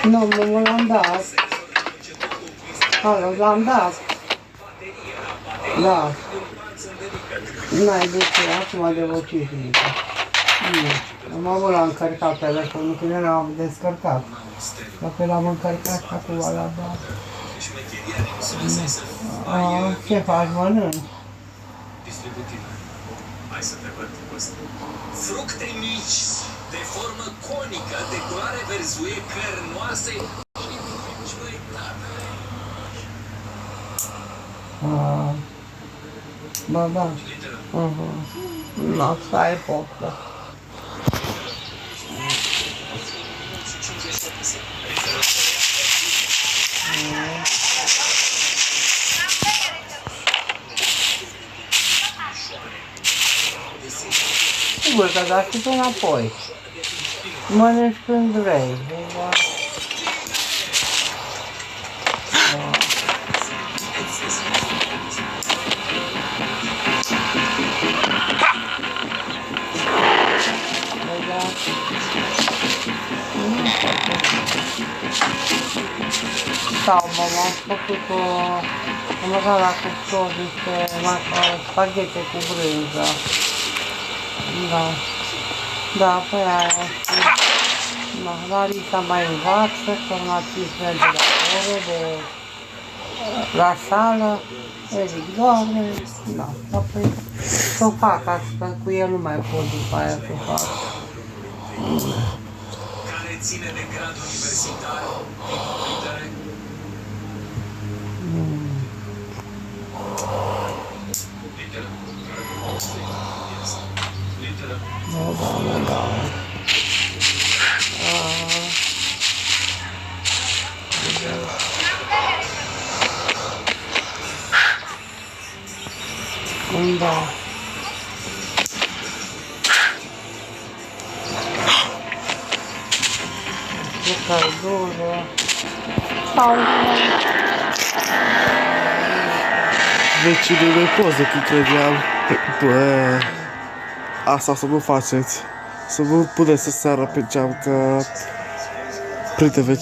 Nu, nu l-am dat. Alo, l-am dat. Da. N-ai de ce, acum de vocifnică. Am avut la încărcat telefonul, că nu l-am descărcat. Dacă l-am încărcat, acum l-am dat. Ce faci, mănânci? Hai să te văd cu ăsta. Fructe mici, de formă conică, de culoare verzuie, cărnoase și băi, Bă, da. Nu, să ai poftă. Sigur că da și până apoi. Mănânci când vrei. Sau m-am făcut am lăsat la cuptor niște spaghete cu brânză. Da. Da, pe aia. Da, Larisa mai învață, că Matis merge la ore, la sală. Zic, Doamne, da, apoi să o fac asta, cu el nu mai pot după aia să o fac. care ține de grad universitar din Da. Ce căldură. Vecinul de poză, că credeam. Bă, asta să nu faceți. Să nu puneți să seara pe geam, că prinde vecinul.